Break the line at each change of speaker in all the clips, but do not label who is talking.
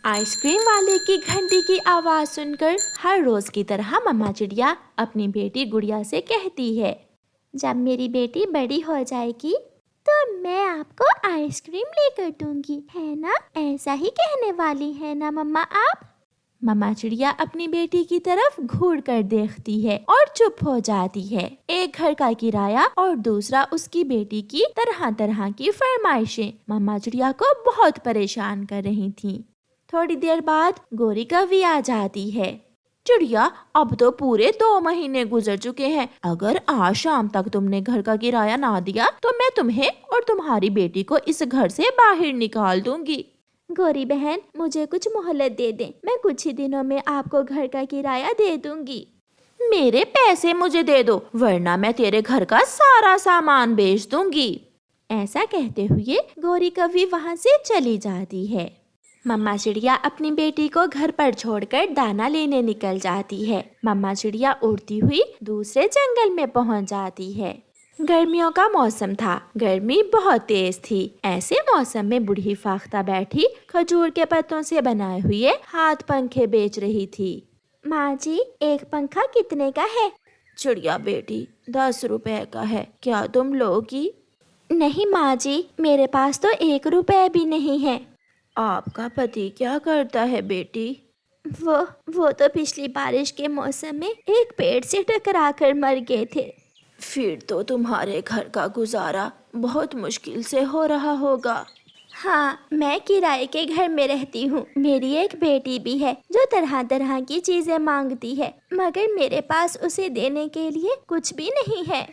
Ice cream والے کی گھنٹی کی آواز سن کر ہر روز کی طرح مما چڑیا اپنی بیٹی گڑیا سے کہتی ہے، جب میری بیٹی بڑی ہو جائے گی تو میں آپ کو آئس کریم لے کر دوں گی، ہے نا؟ ایسا ہی کہنے والی ہے نا مما آپ؟ مما چڑیا اپنی بیٹی کی طرف گھور کر دیکھتی ہے اور چپ ہو جاتی ہے۔ ایک گھر کا کرایہ اور دوسرا اس کی بیٹی کی طرح طرح کی فرمائشیں مما چڑیا کو بہت پریشان کر رہی تھیں۔ تھوڑی دیر بعد گوری کوی آ جاتی ہے۔ چڑیا، اب تو پورے 2 مہینے گزر چکے ہیں، اگر آج شام تک تم نے گھر کا کرایہ نہ دیا تو میں تمہیں اور تمہاری بیٹی کو اس گھر سے باہر نکال دوں گی۔ گوری بہن، مجھے کچھ مہلت دے دیں، میں کچھ ہی دنوں میں آپ کو گھر کا کرایہ دے دوں گی۔ میرے پیسے مجھے دے دو ورنہ میں تیرے گھر کا سارا سامان بیچ دوں گی۔ ایسا کہتے ہوئے گوری کوی وہاں سے چلی جاتی ہے۔ مما چڑیا اپنی بیٹی کو گھر پر چھوڑ کر دانا لینے نکل جاتی ہے۔ مما چڑیا اڑتی ہوئی دوسرے جنگل میں پہنچ جاتی ہے۔ گرمیوں کا موسم تھا، گرمی بہت تیز تھی۔ ایسے موسم میں بوڑھی فاختہ بیٹھی کھجور کے پتوں سے بنائے ہوئے ہاتھ پنکھے بیچ رہی تھی۔ ماں جی، ایک پنکھا کتنے کا ہے؟ چڑیا بیٹی، 10 روپے کا ہے، کیا تم لو گی؟ نہیں ماں جی، میرے پاس تو 1 روپے بھی نہیں ہے۔ آپ کا پتی کیا کرتا ہے بیٹی؟ وہ تو پچھلی بارش کے موسم میں ایک پیڑ سے ٹکرا کر مر گئے تھے۔ پھر تو تمہارے گھر کا گزارا بہت مشکل سے ہو رہا ہوگا۔ ہاں، میں کرائے کے گھر میں رہتی ہوں۔ میری ایک بیٹی بھی ہے جو طرح طرح کی چیزیں مانگتی ہے، مگر میرے پاس اسے دینے کے لیے کچھ بھی نہیں ہے۔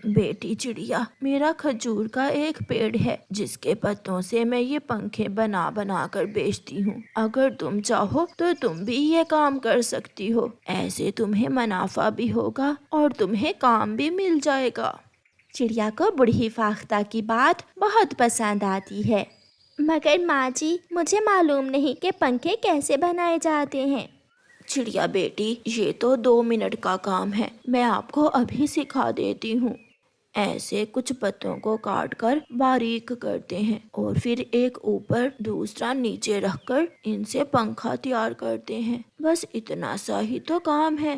بیٹی چڑیا، میرا کھجور کا ایک پیڑ ہے جس کے پتوں سے میں یہ پنکھے بنا بنا کر بیچتی ہوں۔ اگر تم چاہو تو تم بھی یہ کام کر سکتی ہو، ایسے تمہیں منافع بھی ہوگا اور تمہیں کام بھی مل جائے گا۔ چڑیا کو بوڑھی فاختہ کی بات بہت پسند آتی ہے۔ مگر ماں جی، مجھے معلوم نہیں کہ پنکھے کیسے بنائے جاتے ہیں۔ چڑیا بیٹی، یہ تو 2 منٹ کا کام ہے، میں آپ کو ابھی سکھا دیتی ہوں۔ ایسے کچھ پتوں کو کاٹ کر باریک کرتے ہیں اور پھر ایک اوپر دوسرا نیچے رکھ کر ان سے پنکھا تیار کرتے ہیں، بس اتنا سا ہی تو کام ہے۔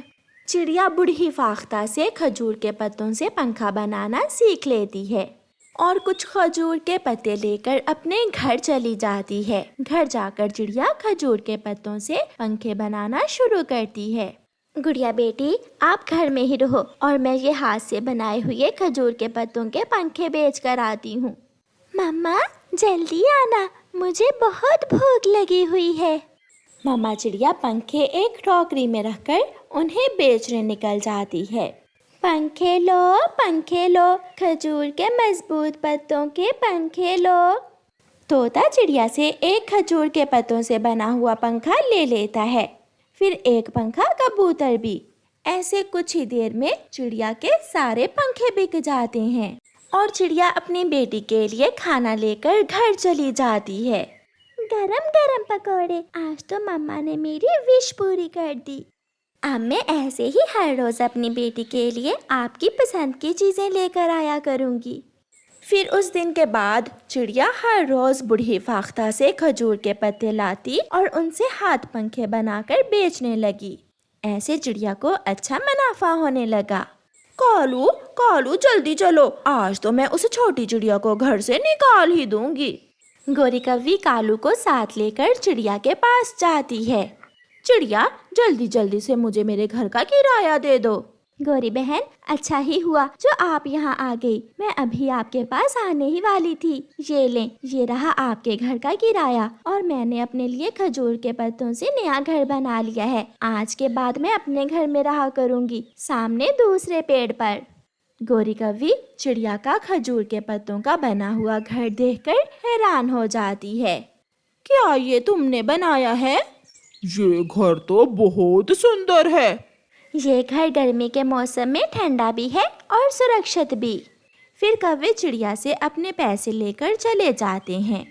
چڑیا بوڑھی فاختہ سے کھجور کے پتوں سے پنکھا بنانا سیکھ لیتی ہے اور کچھ کھجور کے پتے لے کر اپنے گھر چلی جاتی ہے۔ گھر جا کر چڑیا کھجور کے پتوں سے پنکھے بنانا شروع کرتی ہے۔ گڑیا بیٹی، آپ گھر میں ہی رہو اور میں یہ ہاتھ سے بنائے ہوئے کھجور کے پتوں کے پنکھے بیچ کر آتی ہوں۔ مما، جلدی آنا، مجھے بہت بھوک لگی ہوئی ہے۔ مما چڑیا پنکھے ایک ٹوکری میں رکھ کر انہیں بیچنے نکل جاتی ہے۔ پنکھے لو، کھجور کے مضبوط پتوں کے پنکھے لو۔ طوطا چڑیا سے ایک کھجور کے پتوں سے بنا ہوا پنکھا لے لیتا ہے، پھر ایک پنکھا کبوتر بھی۔ ایسے کچھ ہی دیر میں چڑیا کے سارے پنکھے بک جاتے ہیں اور چڑیا اپنی بیٹی کے لیے کھانا لے کر گھر چلی جاتی ہے۔ گرم گرم پکوڑے، آج تو مما نے میری وش پوری کر دی۔ اب میں ایسے ہی ہر روز اپنی بیٹی کے لیے آپ کی پسند کی چیزیں لے کر آیا کروں گی۔ پھر اس دن کے بعد چڑیا ہر روز بوڑھی فاختہ سے کھجور کے پتے لاتی اور ان سے ہاتھ پنکھے بنا کر بیچنے لگی۔ ایسے چڑیا کو اچھا منافع ہونے لگا۔ کالو جلدی چلو، آج تو میں اس چھوٹی چڑیا کو گھر سے نکال ہی دوں گی۔ گوری کوی کالو کو ساتھ لے کر چڑیا کے پاس جاتی ہے۔ چڑیا، جلدی جلدی سے مجھے میرے گھر کا کرایہ دے دو۔ گوری بہن، اچھا ہی ہوا جو آپ یہاں آ گئی، میں ابھی آپ کے پاس آنے ہی والی تھی۔ یہ لیں، یہ رہا آپ کے گھر کا کرایہ، اور میں نے اپنے لیے کھجور کے پتوں سے نیا گھر بنا لیا ہے۔ آج کے بعد میں اپنے گھر میں رہا کروں گی، سامنے دوسرے پیڑ پر۔ گوری کوی چڑیا کا کھجور کے پتوں کا بنا ہوا گھر دیکھ کر حیران ہو جاتی ہے۔ کیا یہ تم نے بنایا ہے؟
یہ گھر تو بہت سندر ہے۔
یہ گھر گرمی کے موسم میں ٹھنڈا بھی ہے اور سرکشت بھی۔ پھر کوے چڑیا سے اپنے پیسے لے کر چلے جاتے ہیں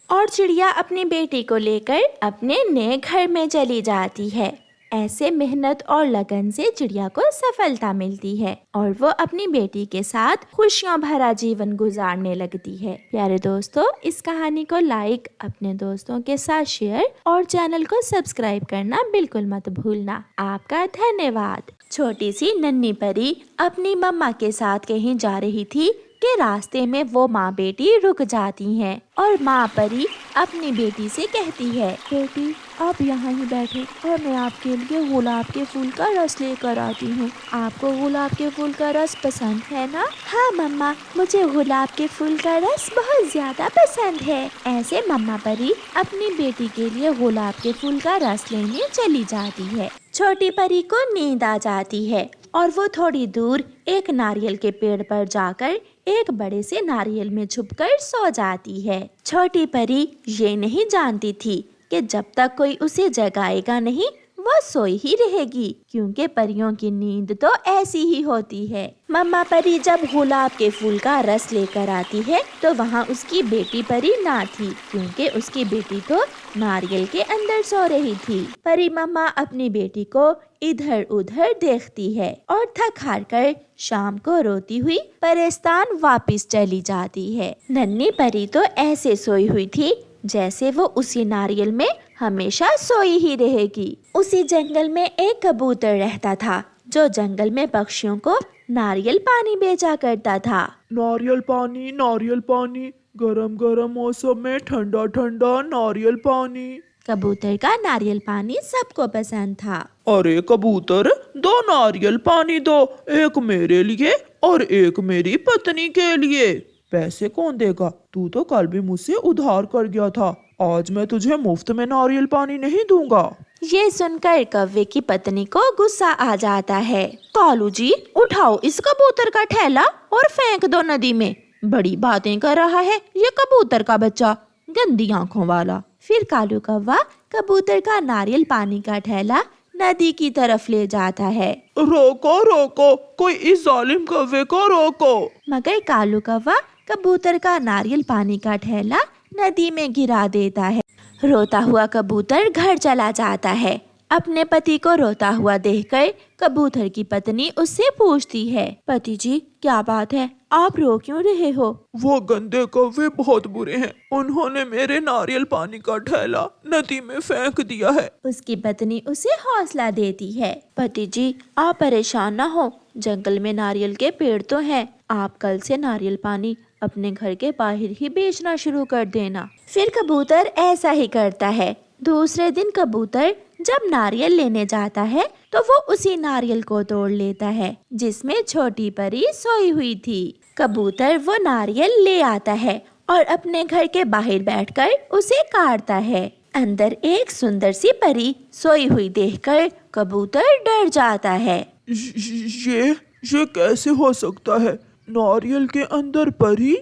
اور چڑیا اپنی بیٹی کو لے کر اپنے نئے گھر میں چلی جاتی ہے۔ ऐसे मेहनत और लगन से चिड़िया को सफलता मिलती है और वो अपनी बेटी के साथ खुशियों भरा जीवन गुजारने लगती है। प्यारे दोस्तों, इस कहानी को लाइक, अपने दोस्तों के साथ शेयर और चैनल को सब्सक्राइब करना बिल्कुल मत भूलना। आपका धन्यवाद। छोटी सी नन्ही परी अपनी मम्मा के साथ कहीं जा रही थी कि रास्ते में वो माँ बेटी रुक जाती हैं और माँ परी अपनी बेटी से कहती है, बेटी आप यहाँ ही बैठे और मैं आपके लिए गुलाब के फूल का रस लेकर आती हूँ। आपको गुलाब के फूल का रस पसंद है ना? हाँ मम्मा, मुझे गुलाब के फूल का रस बहुत ज्यादा पसंद है। ऐसे मम्मा परी अपनी बेटी के लिए गुलाब के फूल का रस लेने चली जाती है। छोटी परी को नींद आ जाती है और वो थोड़ी दूर एक नारियल के पेड़ पर जाकर एक बड़े से नारियल में छुपकर सो जाती है। छोटी परी ये नहीं जानती थी कि जब तक कोई उसे जगाएगा नहीं वो सोई ही रहेगी, क्योंकि परियों की नींद तो ऐसी ही होती है। मम्मा परी जब गुलाब के फूल का रस लेकर आती है तो वहाँ उसकी बेटी परी ना थी, क्योंकि उसकी बेटी तो नारियल के अंदर सो रही थी। परी मम्मा अपनी बेटी को इधर उधर देखती है और थक हार कर शाम को रोती हुई परेशान वापस चली जाती है। नन्ही परी तो ऐसे सोई हुई थी जैसे वो उसी नारियल में हमेशा सोई ही रहेगी। उसी जंगल में एक कबूतर रहता था जो जंगल में पक्षियों को नारियल पानी बेचा करता था।
नारियल पानी, गरम गरम मौसम में ठंडा ठंडा नारियल पानी।
कबूतर का नारियल पानी सबको पसंद था।
अरे कबूतर, 2 नारियल पानी दो, एक मेरे लिए और एक मेरी पत्नी के लिए। पैसे कौन देगा? तू तो कल भी मुझसे उधार कर गया था। आज मैं तुझे मुफ्त में नारियल पानी नहीं दूंगा।
ये सुनकर कौवे की पत्नी को गुस्सा आ जाता है। कालू जी, उठाओ इस कबूतर का ठेला और फेंक दो नदी में। बड़ी बातें कर रहा है ये कबूतर का बच्चा, गंदी आंखों वाला। फिर कालू कौवा कबूतर का नारियल पानी का ठेला नदी की तरफ ले जाता है।
रोको, कोई इस जालिम कौवे को रोको।
मगर कालू कौवा कबूतर का नारियल पानी का ठेला नदी में गिरा देता है। रोता हुआ कबूतर घर चला जाता है। अपने पति को रोता हुआ देखकर कबूतर की पत्नी उससे पूछती है, पति जी क्या बात है, आप रो क्यों रहे हो?
वो गंदे कौवे बहुत बुरे हैं, उन्होंने मेरे नारियल पानी का ठेला नदी में फेंक दिया है।
उसकी पत्नी उसे हौसला देती है, पति जी आप परेशान ना हो, जंगल में नारियल के पेड़ तो हैं, आप कल से नारियल पानी अपने घर के बाहर ही बेचना शुरू कर देना। फिर कबूतर ऐसा ही करता है। दूसरे दिन कबूतर जब नारियल लेने जाता है तो वो उसी नारियल को तोड़ लेता है जिसमें छोटी परी सोई हुई थी। कबूतर वो नारियल ले आता है और अपने घर के बाहर बैठकर उसे काटता है। अंदर एक सुंदर सी परी सोई हुई देखकर कबूतर डर जाता है।
ये कैसे हो सकता है? नारियल के अंदर परी?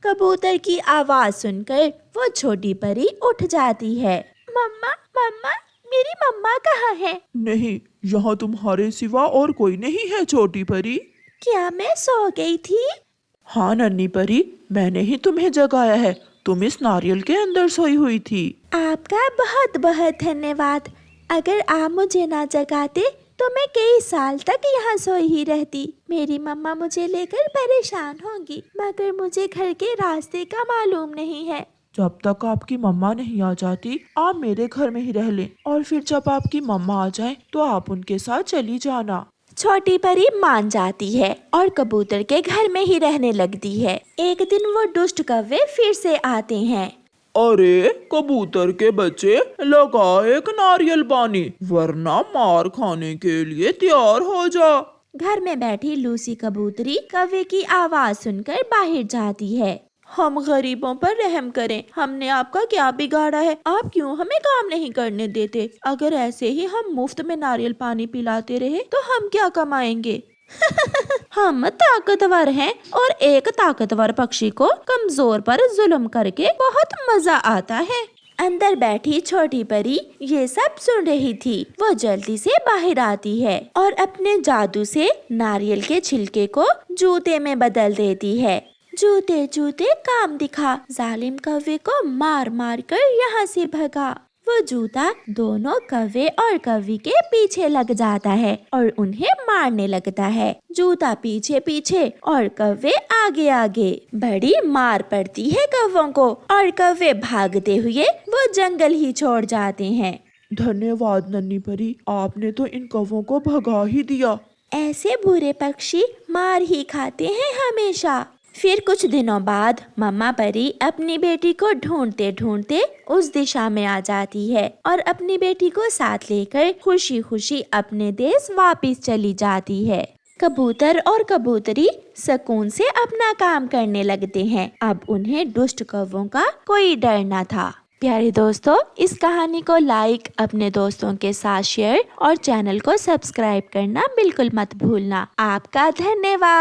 कबूतर की आवाज सुनकर वो छोटी परी उठ जाती है। मम्मा, मेरी मम्मा कहाँ है?
नहीं, यहाँ तुम्हारे सिवा और कोई नहीं है छोटी परी।
क्या मैं सो गई थी?
हाँ नन्ही परी, मैंने ही तुम्हें जगाया है, तुम इस नारियल के अंदर सोई हुई थी।
आपका बहुत बहुत धन्यवाद। अगर आप मुझे ना जगाते तो मैं कई साल तक यहाँ सोई ही रहती। मेरी मम्मा मुझे लेकर परेशान होंगी, मगर मुझे घर के रास्ते का मालूम नहीं है।
जब तक आपकी मम्मा नहीं आ जाती आप मेरे घर में ही रह लें, और फिर जब आपकी मम्मा आ जाए तो आप उनके साथ चली जाना।
छोटी परी मान जाती है और कबूतर के घर में ही रहने लगती है। एक दिन वो दुष्ट कौवे फिर से आते हैं।
अरे कबूतर के बच्चे, लगा एक नारियल पानी, वरना मार खाने के लिए तैयार हो जा।
घर में बैठी लूसी कबूतरी कौवे की आवाज सुनकर बाहर जाती है।
हम गरीबों पर रहम करें, हमने आपका क्या बिगाड़ा है? आप क्यों हमें काम नहीं करने देते? अगर ऐसे ही हम मुफ्त में नारियल पानी पिलाते रहे तो हम क्या कमाएंगे?
हम ताकतवर हैं और एक ताकतवर पक्षी को कमजोर पर जुल्म करके बहुत मजा आता है। अंदर बैठी छोटी परी ये सब सुन रही थी। वो जल्दी से बाहर आती है और अपने जादू से नारियल के छिलके को जूते में बदल देती है। जूते जूते काम दिखा, जालिम कौवे को मार मार कर यहाँ से भगा। वो जूता दोनों कौवे और कौवी के पीछे लग जाता है और उन्हें मारने लगता है। जूता पीछे पीछे और कौवे आगे आगे। बड़ी मार पड़ती है कौवों को और कौवे भागते हुए वो जंगल ही छोड़ जाते हैं।
धन्यवाद नन्ही परी, आपने तो इन कौवों को भगा ही दिया।
ऐसे बुरे पक्षी मार ही खाते हैं हमेशा। फिर कुछ दिनों बाद मम्मा परी अपनी बेटी को ढूंढते ढूंढते उस दिशा में आ जाती है और अपनी बेटी को साथ लेकर खुशी खुशी अपने देश वापस चली जाती है। कबूतर और कबूतरी सुकून से अपना काम करने लगते हैं। अब उन्हें दुष्ट कौवों का कोई डर न था। प्यारे दोस्तों, इस कहानी को लाइक, अपने दोस्तों के साथ शेयर और चैनल को सब्सक्राइब करना बिल्कुल मत भूलना। आपका धन्यवाद।